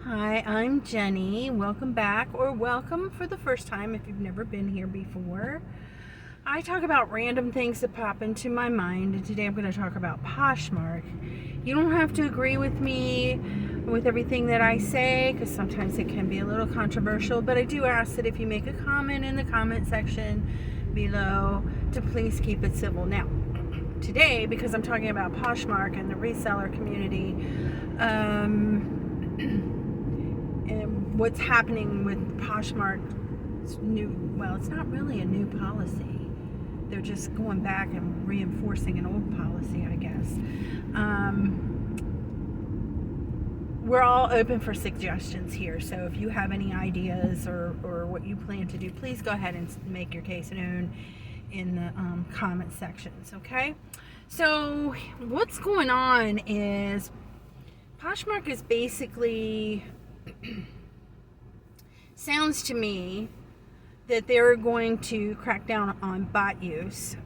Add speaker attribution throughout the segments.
Speaker 1: Hi, I'm Jenny. Welcome back, or welcome for the first time if you've never been here before. I talk about random things that pop into my mind, and today I'm going to talk about Poshmark. You don't have to agree with me with everything that I say, because sometimes it can be a little controversial, but I do ask that if you make a comment in the comment section below, to please keep it civil. Now, today, because I'm talking about Poshmark and the reseller community, and what's happening with Poshmark's it's not really a new policy. They're just going back and reinforcing an old policy, I guess. We're all open for suggestions here, so if you have any ideas or what you plan to do, please go ahead and make your case known in the comment sections, okay? So what's going on is Poshmark is basically sounds to me that they're going to crack down on bot use.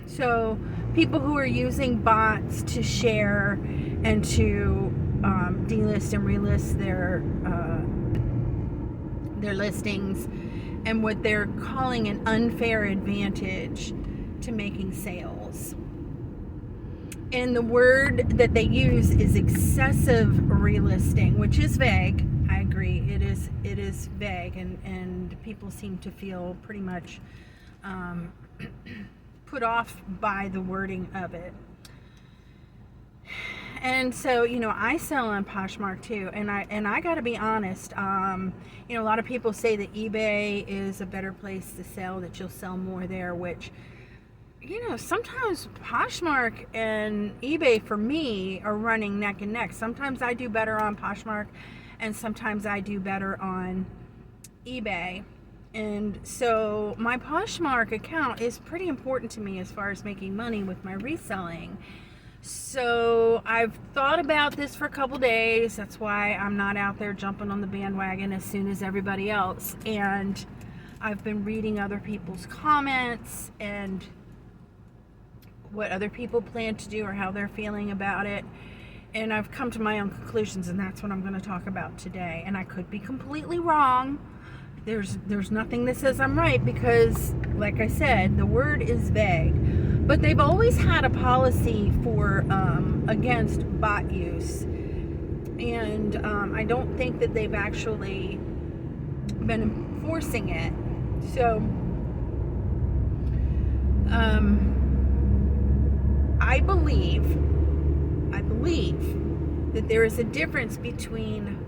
Speaker 1: So people who are using bots to share and to delist and relist their listings, and what they're calling an unfair advantage to making sales. And the word that they use is excessive relisting, which is vague. I agree, it is vague, and people seem to feel pretty much put off by the wording of it. And so, I sell on Poshmark too, and I got to be honest. A lot of people say that eBay is a better place to sell, that you'll sell more there, which, sometimes Poshmark and eBay for me are running neck and neck. Sometimes I do better on Poshmark, and sometimes I do better on eBay. And so my Poshmark account is pretty important to me as far as making money with my reselling. So I've thought about this for a couple days. That's why I'm not out there jumping on the bandwagon as soon as everybody else. And I've been reading other people's comments and what other people plan to do or how they're feeling about it. And I've come to my own conclusions, and that's what I'm going to talk about today. And I could be completely wrong. There's nothing that says I'm right, because, like I said, the word is vague. But they've always had a policy for against bot use, and I don't think that they've actually been enforcing it. So I believe that there is a difference between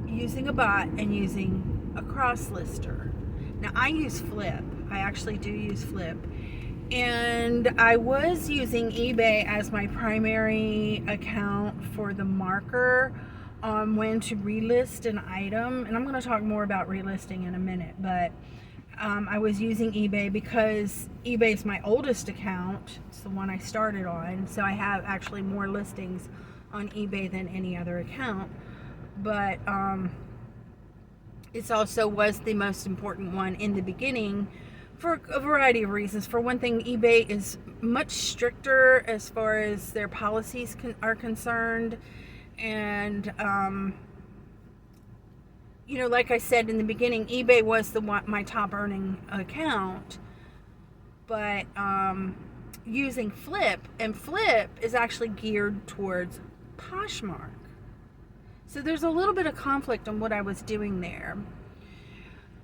Speaker 1: using a bot and using a cross-lister. Now, I use Flip. I actually do use Flip. And I was using eBay as my primary account for the marker on when to relist an item. And I'm going to talk more about relisting in a minute. But I was using eBay because eBay is my oldest account. It's the one I started on. So I have actually more listings on eBay than any other account. But it also was the most important one in the beginning for a variety of reasons. For one thing, eBay is much stricter as far as their policies are concerned. And, like I said in the beginning, eBay was my top earning account. But using Flip, and Flip is actually geared towards Poshmark. So there's a little bit of conflict on what I was doing there.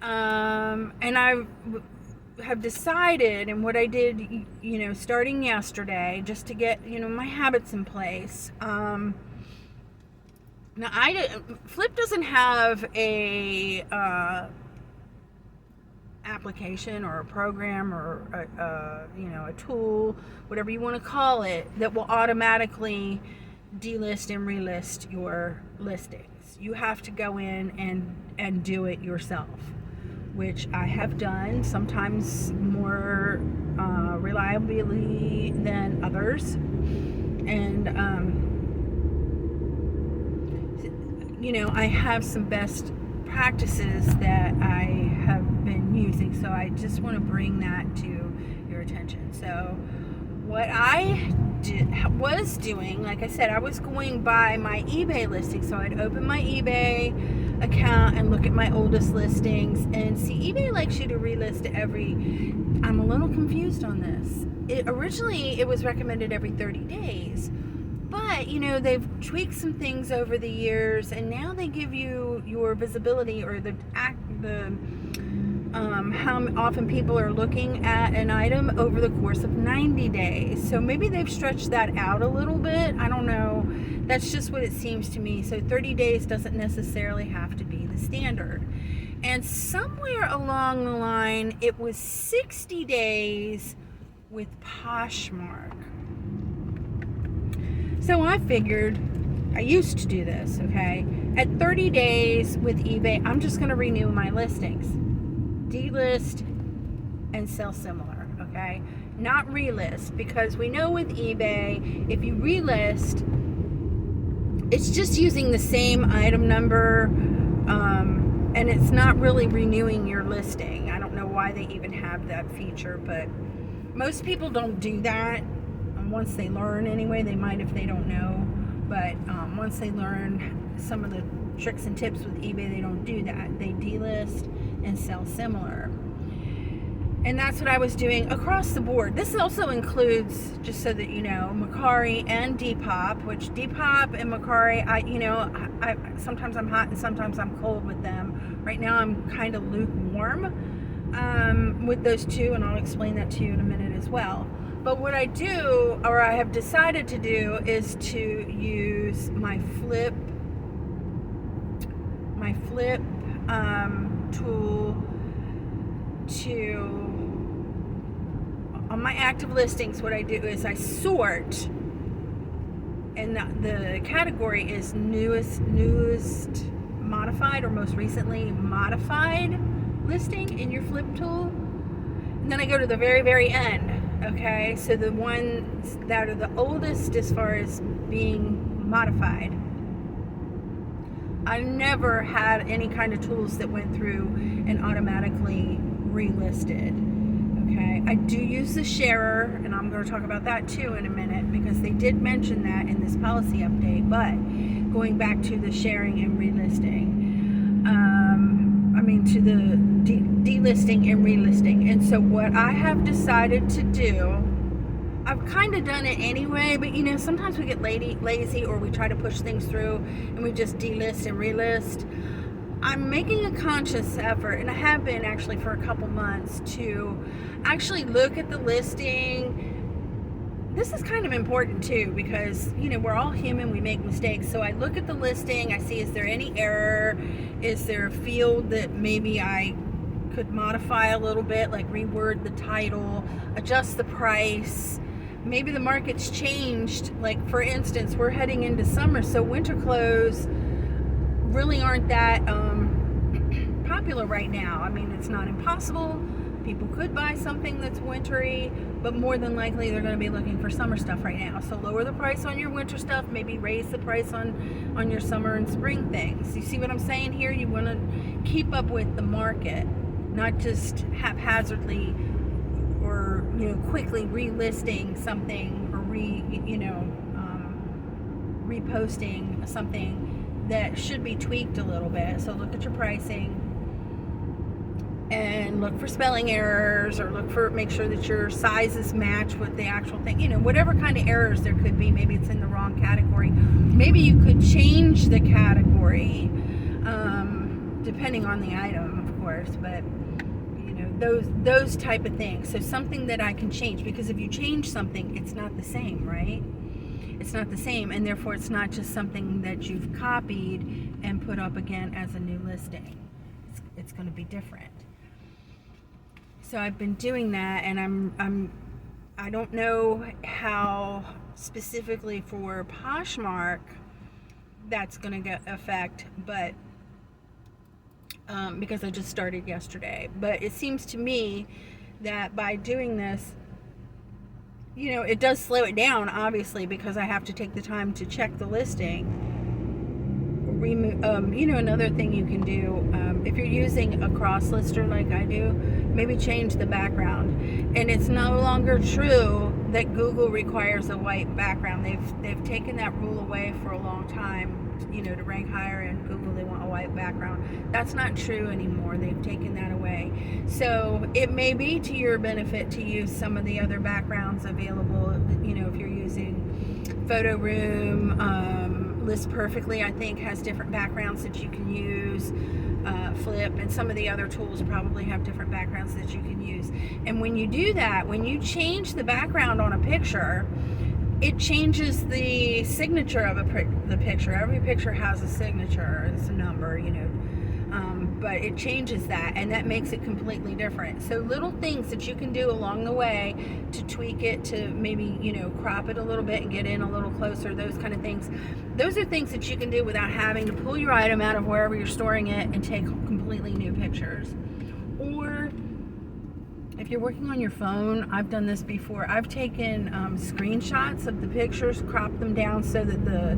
Speaker 1: And I have decided, and what I did, starting yesterday, just to get, my habits in place. Now, Flip doesn't have a application or a program or a tool, whatever you want to call it, that will automatically delist and relist your listings. You have to go in and do it yourself, which I have done, sometimes more reliably than others. And I have some best practices that I have been using, so I just want to bring that to your attention. So what I was doing, like I said, I was going by my eBay listing. So I'd open my eBay, account and look at my oldest listings and see. eBay likes you to relist I'm a little confused on this. Originally it was recommended every 30 days, but they've tweaked some things over the years, and now they give you your visibility, or how often people are looking at an item over the course of 90 days. So maybe they've stretched that out a little bit. I don't know. That's just what it seems to me. So 30 days doesn't necessarily have to be the standard. And somewhere along the line, it was 60 days with Poshmark. So I figured, I used to do this, okay? At 30 days with eBay, I'm just going to renew my listings. Delist and sell similar, okay? Not relist, because we know with eBay, if you relist, it's just using the same item number, and it's not really renewing your listing. I don't know why they even have that feature, but most people don't do that. Once they learn anyway, they might if they don't know, but once they learn some of the tricks and tips with eBay, they don't do that. They delist and sell similar. And that's what I was doing across the board. This also includes, just so that you know, Mercari and Depop, which Depop and Mercari, I sometimes I'm hot and sometimes I'm cold with them. Right now I'm kind of lukewarm with those two, and I'll explain that to you in a minute as well. But what I do, or I have decided to do, is to use my flip tool to, on my active listings, what I do is I sort, and the category is newest modified, or most recently modified listing in your flip tool. And then I go to the very, very end. Okay, so the ones that are the oldest as far as being modified, I never had any kind of tools that went through and automatically relisted. Okay, I do use the sharer, and I'm going to talk about that too in a minute, because they did mention that in this policy update. But going back to the sharing and relisting, to the delisting and relisting. And so what I have decided to do, I've kind of done it anyway, but sometimes we get lazy, or we try to push things through and we just delist and relist. I'm making a conscious effort, and I have been actually for a couple months, to actually look at the listing. This is kind of important too, because we're all human, we make mistakes. So I look at the listing, I see, is there any error? Is there a field that maybe I could modify a little bit, like reword the title, adjust the price? Maybe the market's changed. Like, for instance, we're heading into summer, so winter clothes really aren't that popular right now. It's not impossible. People could buy something that's wintry, but more than likely they're going to be looking for summer stuff right now. So lower the price on your winter stuff, maybe raise the price on your summer and spring things. You see what I'm saying here? You want to keep up with the market, not just haphazardly or quickly relisting something, or reposting something that should be tweaked a little bit. So look at your pricing and look for spelling errors, or make sure that your sizes match with the actual thing. Whatever kind of errors there could be. Maybe it's in the wrong category. Maybe you could change the category, depending on the item, of course, but those type of things. So something that I can change, because if you change something, it's not the same, right? It's not the same, and therefore it's not just something that you've copied and put up again as a new listing. It's going to be different. So I've been doing that, and I don't know how specifically for Poshmark that's going to affect, but because I just started yesterday. But it seems to me that by doing this, it does slow it down, obviously, because I have to take the time to check the listing. Another thing you can do, if you're using a cross lister like I do, maybe change the background. And it's no longer true that Google requires a white background. They've taken that rule away for a long time. to rank higher in Google, they want a white background. That's not true anymore. They've taken that away. So it may be to your benefit to use some of the other backgrounds available. If you're using Photo Room, List Perfectly, I think, has different backgrounds that you can use. Flip and some of the other tools probably have different backgrounds that you can use. And when you do that, when you change the background on a picture, it changes the signature of the picture. Every picture has a signature. It's a number, but it changes that, and that makes it completely different. So little things that you can do along the way to tweak it, to maybe, crop it a little bit and get in a little closer, those kind of things. Those are things that you can do without having to pull your item out of wherever you're storing it and take completely new pictures. Or if you're working on your phone, I've done this before. I've taken screenshots of the pictures, cropped them down so that the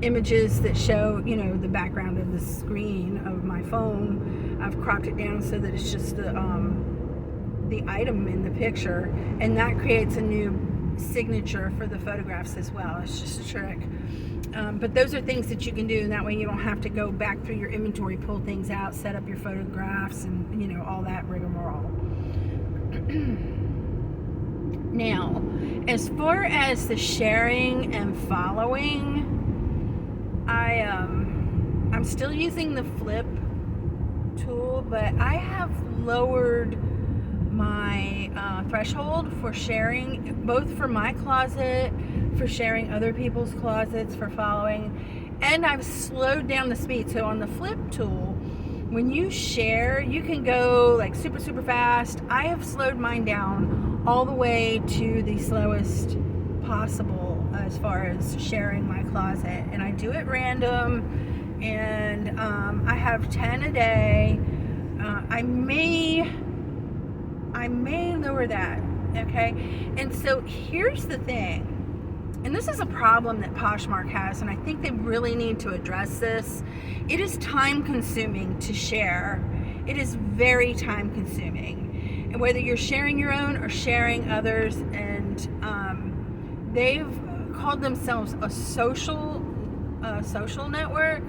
Speaker 1: images that show, the background of the screen of my phone, I've cropped it down so that it's just the item in the picture, and that creates a new signature for the photographs as well. It's just a trick. But those are things that you can do, and that way you don't have to go back through your inventory, pull things out, set up your photographs, and all that rigmarole. Now, as far as the sharing and following, I'm still using the flip tool, but I have lowered my threshold for sharing, both for my closet, for sharing other people's closets, for following, and I've slowed down the speed. So on the flip tool, when you share, you can go like super, super fast. I have slowed mine down all the way to the slowest possible as far as sharing my closet, and I do it random, and I have 10 a day. I may lower that, okay? And so here's the thing, and this is a problem that Poshmark has, and I think they really need to address this. It is time consuming to share. It is very time consuming, and whether you're sharing your own or sharing others, and they've called themselves a social network,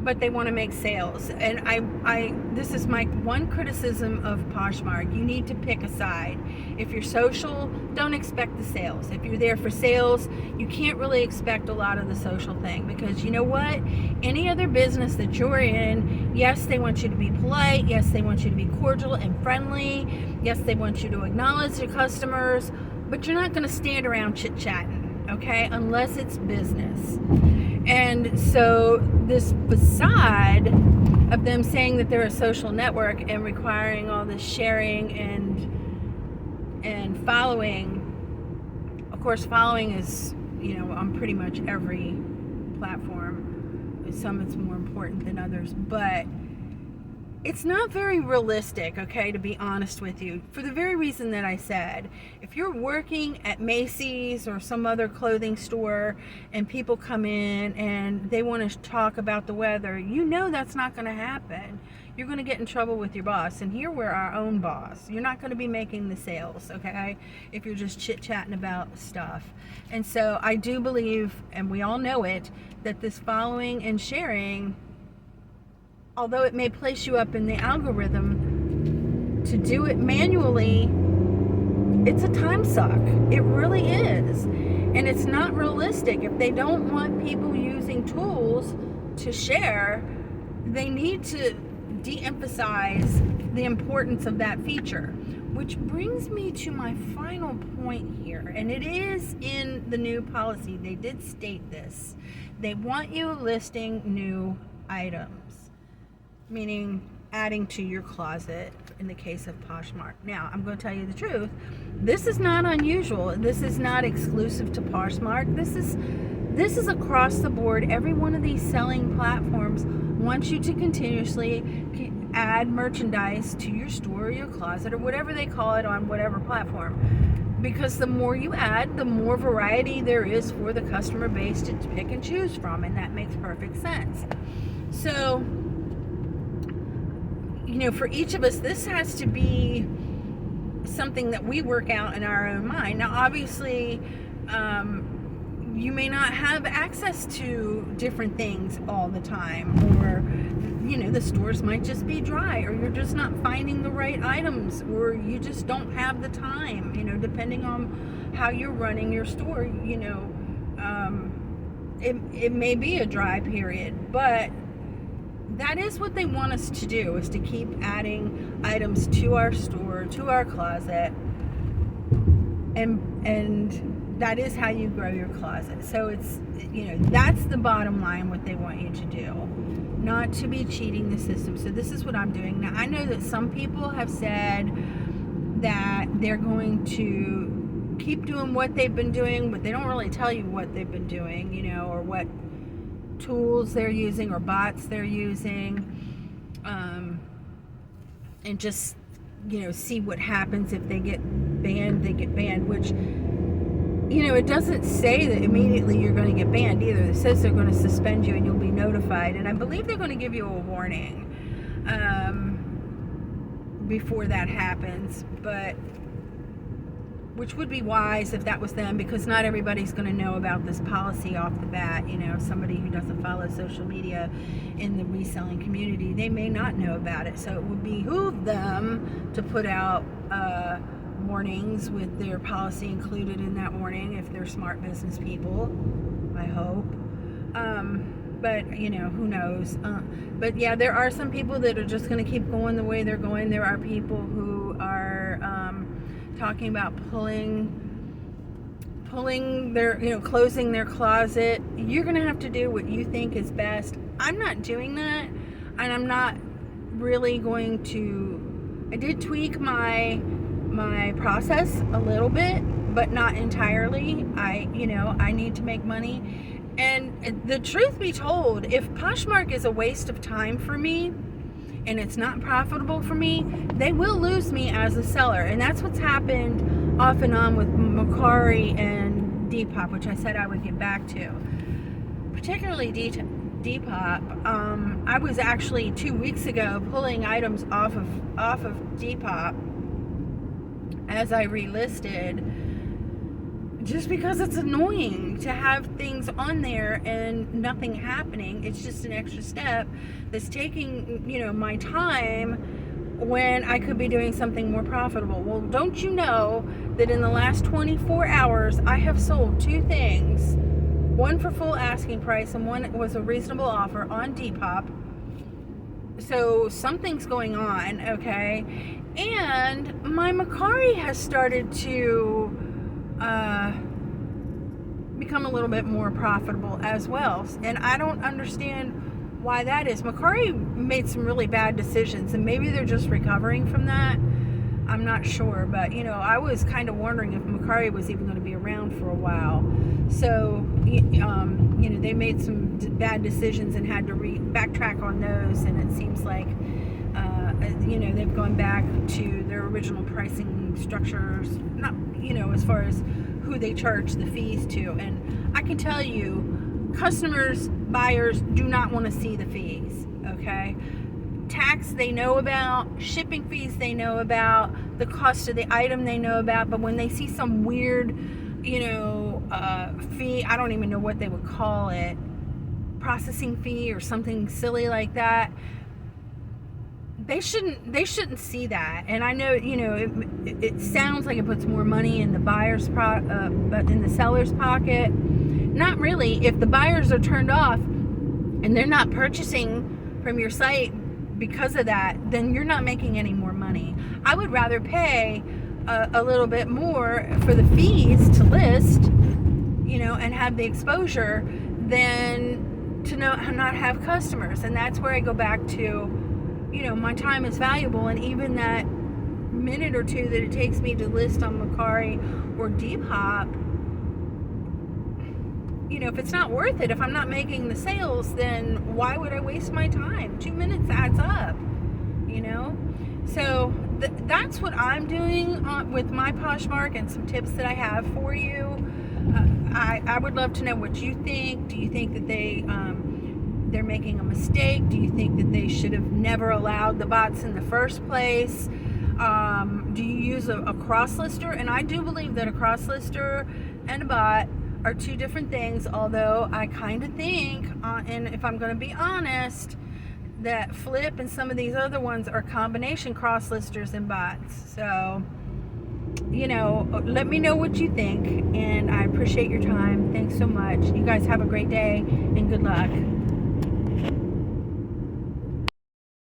Speaker 1: but they want to make sales. And this is my one criticism of Poshmark. You need to pick a side. If you're social, don't expect the sales. If you're there for sales, you can't really expect a lot of the social thing, because you know what? Any other business that you're in, yes, they want you to be polite. Yes, they want you to be cordial and friendly. Yes, they want you to acknowledge your customers, but you're not going to stand around chit-chatting, okay? Unless it's business. And so this facade of them saying that they're a social network and requiring all this sharing and following, of course following is, on pretty much every platform. Some it's more important than others, but it's not very realistic, okay, to be honest with you, for the very reason that I said. If you're working at Macy's or some other clothing store and people come in and they want to talk about the weather, that's not going to happen. You're going to get in trouble with your boss, and here we're our own boss. You're not going to be making the sales, okay, if you're just chit-chatting about stuff. And so I do believe, and we all know it, that this following and sharing, although it may place you up in the algorithm, to do it manually, it's a time suck. It really is. And it's not realistic. If they don't want people using tools to share, they need to de-emphasize the importance of that feature. Which brings me to my final point here, and it is in the new policy. They did state this. They want you listing new items, meaning adding to your closet in the case of Poshmark. Now, I'm going to tell you the truth. This is not unusual. This is not exclusive to Poshmark. This is across the board. Every one of these selling platforms wants you to continuously add merchandise to your store or your closet or whatever they call it on whatever platform. Because the more you add, the more variety there is for the customer base to pick and choose from, and that makes perfect sense. So, for each of us, this has to be something that we work out in our own mind. Now, obviously, you may not have access to different things all the time, or the stores might just be dry, or you're just not finding the right items, or you just don't have the time, depending on how you're running your store. It may be a dry period, but that is what they want us to do, is to keep adding items to our store, to our closet, and that is how you grow your closet. So it's, that's the bottom line, what they want you to do, not to be cheating the system. So this is what I'm doing. Now, I know that some people have said that they're going to keep doing what they've been doing, but they don't really tell you what they've been doing, or what tools they're using or bots they're using, and just see what happens. If they get banned, they get banned, which it doesn't say that immediately you're going to get banned either. It says they're going to suspend you and you'll be notified, and I believe they're going to give you a warning before that happens, but which would be wise if that was them, because not everybody's going to know about this policy off the bat. Somebody who doesn't follow social media in the reselling community, they may not know about it. So it would behoove them to put out warnings with their policy included in that warning, if they're smart business people, I hope. But who knows. But yeah, there are some people that are just going to keep going the way they're going. There are people who are talking about pulling their, closing their closet. You're going to have to do what you think is best. I'm not doing that, and I'm not really going to. I did tweak my process a little bit, but not entirely. I need to make money. And the truth be told, if Poshmark is a waste of time for me and it's not profitable for me, they will lose me as a seller. And that's what's happened off and on with Mercari and Depop, which I said I would get back to. Particularly Depop. I was actually 2 weeks ago pulling items off of Depop as I relisted, just because it's annoying to have things on there and nothing happening. It's just an extra step that's taking, my time when I could be doing something more profitable. Well, don't you know that in the last 24 hours, I have sold 2 things, one for full asking price and one was a reasonable offer on Depop. So something's going on, okay? And my Mercari has started to become a little bit more profitable as well, and I don't understand why that is. Mercari made some really bad decisions, and maybe they're just recovering from that. I'm not sure, but I was kind of wondering if Mercari was even going to be around for a while. So they made some bad decisions and had to backtrack on those, and it seems like they've gone back to their original pricing structures, not as far as who they charge the fees to. And I can tell you, customers, buyers do not want to see the fees, okay? Tax they know about, shipping fees they know about, the cost of the item they know about, but when they see some weird fee, I don't even know what they would call it, processing fee or something silly like that, they shouldn't see that. And I know it sounds like it puts more money in the buyer's but in the seller's pocket. Not really. If the buyers are turned off and they're not purchasing from your site because of that, then you're not making any more money. I would rather pay a little bit more for the fees to list, and have the exposure, than to not have customers. And that's where I go back to, my time is valuable, and even that minute or two that it takes me to list on Mercari or Depop, if it's not worth it, if I'm not making the sales, then why would I waste my time? 2 minutes adds up, So that's what I'm doing with my Poshmark, and some tips that I have for you. I would love to know what you think. Do you think that they're making a mistake? Do you think that they should have never allowed the bots in the first place? Do you use a cross lister? And I do believe that a cross lister and a bot are two different things, although I kind of think, and if I'm going to be honest, that Flip and some of these other ones are combination cross listers and bots. So, you know, let me know what you think, and I appreciate your time. Thanks so much. You guys have a great day, and good luck.